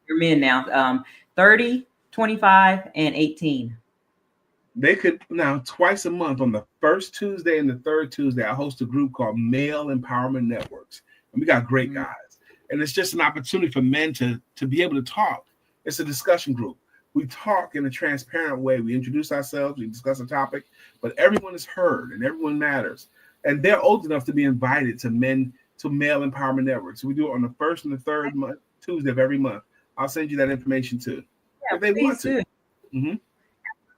You're men now. 30, 25, and 18. They could now twice a month on the first Tuesday and the third Tuesday. I host a group called Male Empowerment Networks, and we got great guys. And it's just an opportunity for men to be able to talk. It's a discussion group. We talk in a transparent way. We introduce ourselves, we discuss a topic, but everyone is heard and everyone matters. And they're old enough to be invited to Male Empowerment Networks. So we do it on the first and the third Tuesday of every month. I'll send you that information too. Yeah, if they want to.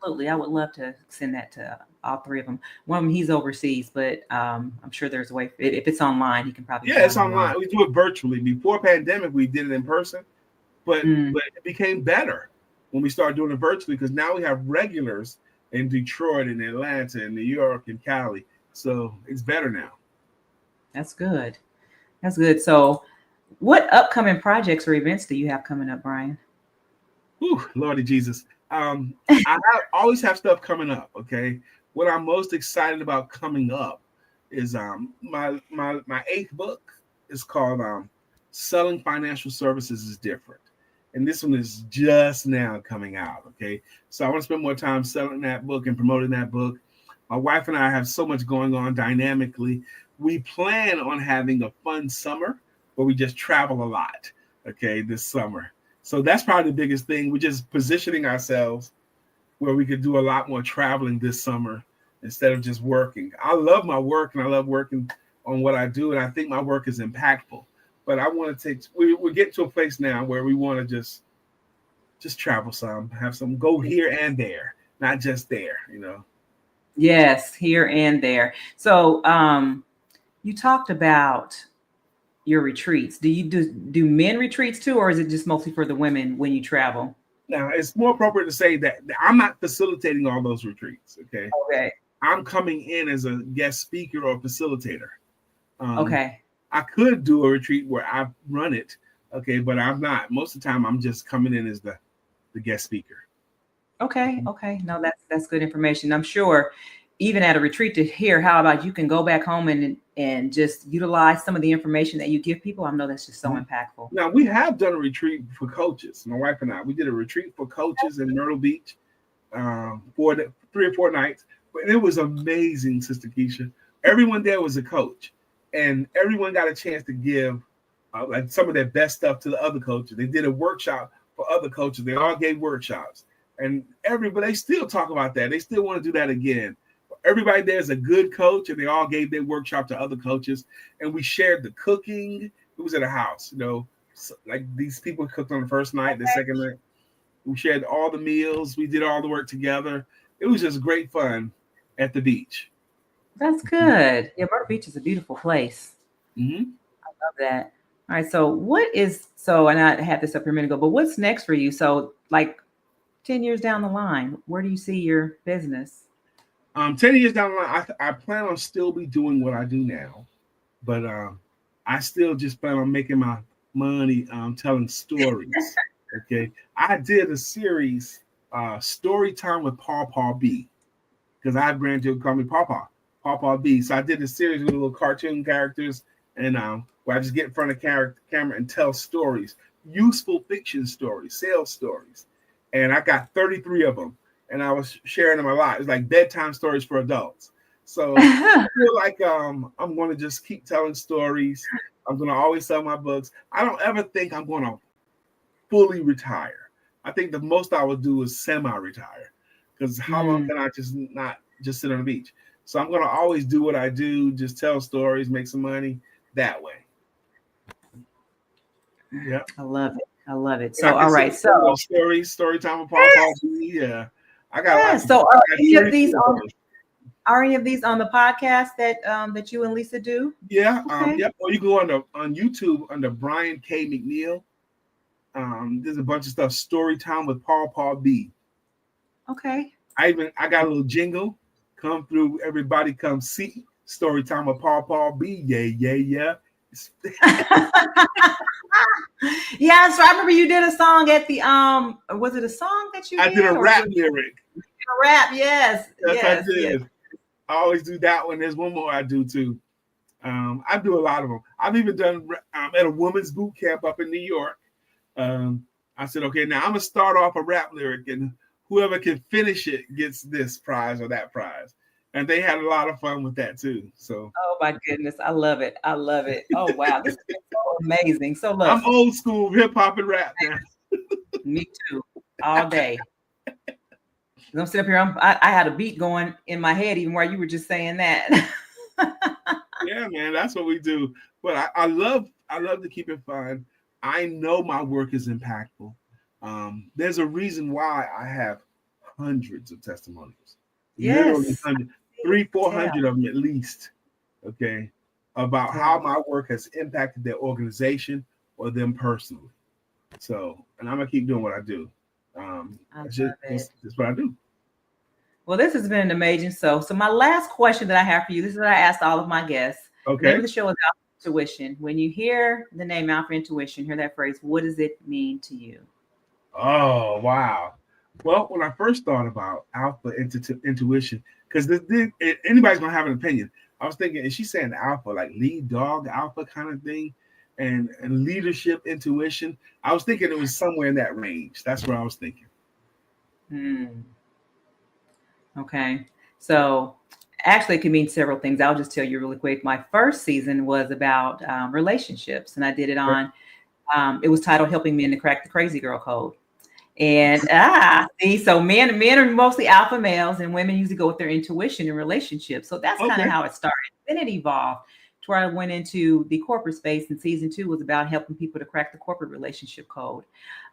Absolutely. I would love to send that to all 3 of them. One of them, he's overseas, but I'm sure there's a way. If it's online, he can probably. Yeah, it's online. We do it virtually. Before pandemic, we did it in person, but it became better when we started doing it virtually, because now we have regulars in Detroit and Atlanta and New York and Cali. So it's better now. That's good. That's good. So what upcoming projects or events do you have coming up, Brian? Ooh, Lordy Jesus. I always have stuff coming up. Okay. What I'm most excited about coming up is my 8th book is called Selling Financial Services is Different. And this one is just now coming out. Okay. So I want to spend more time selling that book and promoting that book. My wife and I have so much going on dynamically. We plan on having a fun summer where we just travel a lot, okay, this summer. So that's probably the biggest thing. We're just positioning ourselves where we could do a lot more traveling this summer instead of just working. I love my work and I love working on what I do, and I think my work is impactful. But I want to we're getting to a place now where we want to just travel some, have some, go here and there, not just there, you know. Yes, here and there. So you talked about your retreats. Do you do men retreats too, or is it just mostly for the women when you travel? Now, it's more appropriate to say that I'm not facilitating all those retreats, okay? Okay. I'm coming in as a guest speaker or facilitator. Okay. I could do a retreat where I run it, okay, but I'm not. Most of the time, I'm just coming in as the guest speaker. Okay. Okay. No, that's good information. I'm sure even at a retreat to hear how about you can go back home and just utilize some of the information that you give people. I know that's just so impactful. Now, we have done a retreat for coaches. My wife and I, we did a retreat for coaches in Myrtle Beach for 3 or 4 nights. But it was amazing, Sister Keisha. Everyone there was a coach, and everyone got a chance to give like some of their best stuff to the other coaches. They did a workshop for other coaches. They all gave workshops, and everybody, they still talk about that. They still want to do that again. Everybody there is a good coach, and they all gave their workshop to other coaches, and we shared the cooking. It was at a house, you know, so, like these people cooked on the first night, the second night. We shared all the meals. We did all the work together. It was just great fun at the beach. That's good. Yeah, Myrtle Beach is a beautiful place. Mm-hmm. I love that. All right. And I had this up here a minute ago, but what's next for you? So like 10 years down the line, where do you see your business? 10 years down the line, I plan on still be doing what I do now, but I still just plan on making my money telling stories. Okay, I did a series, Story Time with Paw B, because I have grandchildren call me Paw B. So I did a series with little cartoon characters, and where I just get in front of camera and tell stories, useful fiction stories, sales stories, and I got 33 of them. And I was sharing them a lot. It's like bedtime stories for adults. So I feel like I'm going to just keep telling stories. I'm going to always sell my books. I don't ever think I'm going to fully retire. I think the most I would do is semi-retire, because how long can I not just sit on the beach? So I'm going to always do what I do, just tell stories, make some money that way. Yeah, I love it. I love it. And So, all right. So, story time with Paw B. Yeah, I got lots. So, are any of these on the podcast that you and Lisa do? Yeah. Okay. Yep. Or you go on YouTube under Brian K. McNeill. There's a bunch of stuff. Story time with Paw B. Okay. I got a little jingle. Come through, everybody come see. Story time with Paw B. Yeah. Yeah, so I remember you did a song at the was it a song that you I did a rap lyric. A rap, yes. Yes, yes, I did. Yes. I always do that one. There's one more I do too. I do a lot of them. I've even done at a women's boot camp up in New York. I said, okay, now I'm gonna start off a rap lyric, and whoever can finish it gets this prize or that prize. And they had a lot of fun with that too. So, oh my goodness, I love it. Oh wow, this is so amazing. So look, I'm old school hip hop and rap now. Me too, all day. I'm sitting up here. I had a beat going in my head even while you were just saying that. Yeah, man, that's what we do. But I love to keep it fun. I know my work is impactful. There's a reason why I have hundreds of testimonials. Yes. Literally 300-400 of them at least. Okay. About how my work has impacted their organization or them personally. So, and I'm gonna keep doing what I do. That's what I do. Well, this has been an amazing show. So my last question that I have for you, this is what I asked all of my guests. Okay. The name of the show is Alpha Intuition. When you hear the name Alpha Intuition, hear that phrase, what does it mean to you? Oh, wow. Well, when I first thought about Alpha Intuition, because anybody's going to have an opinion. I was thinking, is she saying alpha, like lead dog, alpha kind of thing? And leadership, intuition. I was thinking it was somewhere in that range. That's what I was thinking. Okay. So Actually, it can mean several things. I'll just tell you really quick. My first season was about relationships, and I did it on, it was titled Helping Men to Crack the Crazy Girl Code. And see, so men are mostly alpha males, and women usually go with their intuition in relationships. So that's kind of how it started. Then it evolved to where I went into the corporate space, and season 2 was about helping people to crack the corporate relationship code.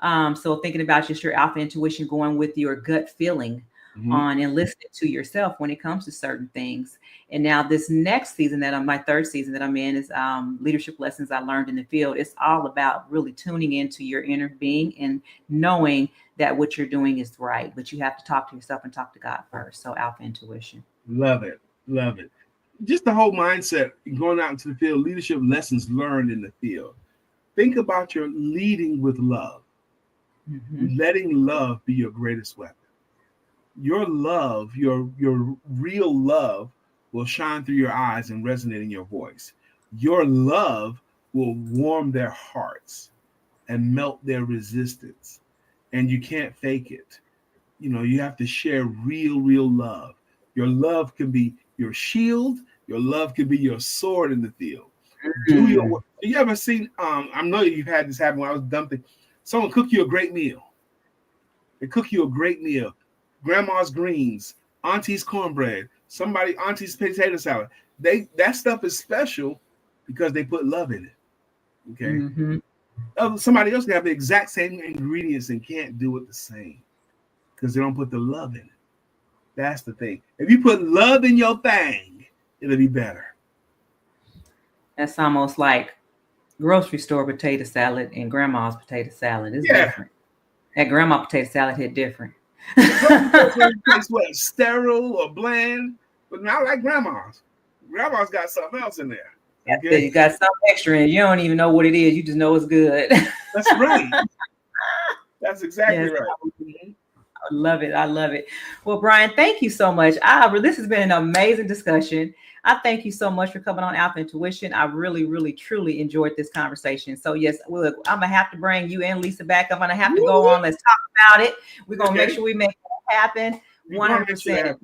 So thinking about just your alpha intuition, going with your gut feeling on and listening to yourself when it comes to certain things. And now this next season that I'm, my third season that I'm in, is leadership lessons I learned in the field. It's all about really tuning into your inner being and knowing that what you're doing is right, but you have to talk to yourself and talk to God first. So alpha intuition. Love it. Love it. Just the whole mindset going out into the field, leadership lessons learned in the field. Think about your leading with love. Letting love be your greatest weapon. Your love, your real love will shine through your eyes and resonate in your voice. Your love will warm their hearts and melt their resistance. And you can't fake it. You know, you have to share real love. Your love can be your shield. Your love can be your sword in the field. Do your work. You ever seen, I know you've had this happen when I was dumping, someone cook you a great meal. They cook you a great meal. Grandma's greens, auntie's cornbread, auntie's potato salad. That stuff is special because they put love in it. Okay. Somebody else can have the exact same ingredients and can't do it the same because they don't put the love in it. That's the thing. If you put love in your thing, it'll be better. That's almost like grocery store potato salad and grandma's potato salad. It's different. That grandma potato salad hit different. Tastes what, sterile or bland, but not like grandma's. Grandma's got something else in there. Okay? You got something extra in it. You don't even know what it is. You just know it's good. That's right. That's exactly right. I love it. I love it. Well, Brian, thank you so much. This has been an amazing discussion. I thank you so much for coming on Alpha Intuition. I really, truly enjoyed this conversation. So yes, look, I'm gonna have to bring you and Lisa back. I'm gonna have to go on. Let's talk about it. We're gonna make sure we make it happen 100%.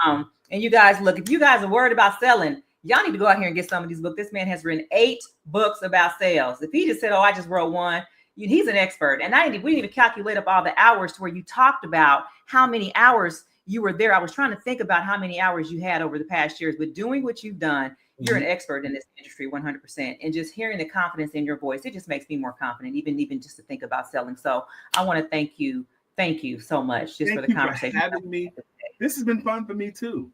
And you guys, look, if you guys are worried about selling, y'all need to go out here and get some of these books. This man has written 8 books about sales. If he just said, "Oh, I just wrote one," he's an expert. And we didn't even calculate up all the hours to where you talked about how many hours you were there. I was trying to think about how many hours you had over the past years, but doing what you've done, you're an expert in this industry, 100%. And just hearing the confidence in your voice, it just makes me more confident, even just to think about selling. So I want to thank you so much for the conversation. For having me. This has been fun for me too.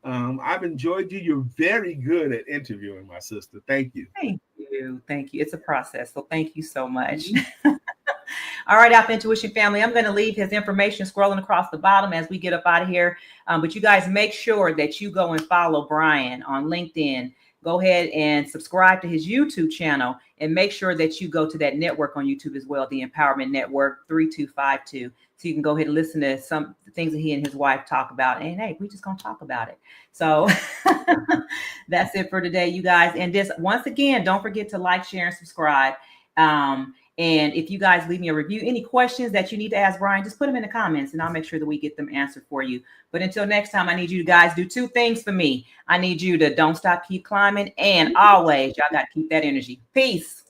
I've enjoyed you. You're very good at interviewing, my sister. Thank you. Thank you. It's a process. So thank you so much. All right, Alpha Intuition family, I'm going to leave his information scrolling across the bottom as we get up out of here. But you guys make sure that you go and follow Brian on LinkedIn. Go ahead and subscribe to his YouTube channel, and make sure that you go to that network on YouTube as well, the Empowerment Network 3252. So you can go ahead and listen to some things that he and his wife talk about. And hey, we're just going to talk about it. So that's it for today, you guys. And just once again, don't forget to like, share, and subscribe. And if you guys leave me a review, any questions that you need to ask Brian, just put them in the comments and I'll make sure that we get them answered for you. But until next time, I need you guys to do 2 things for me. I need you to don't stop, keep climbing. And always, y'all got to keep that energy. Peace.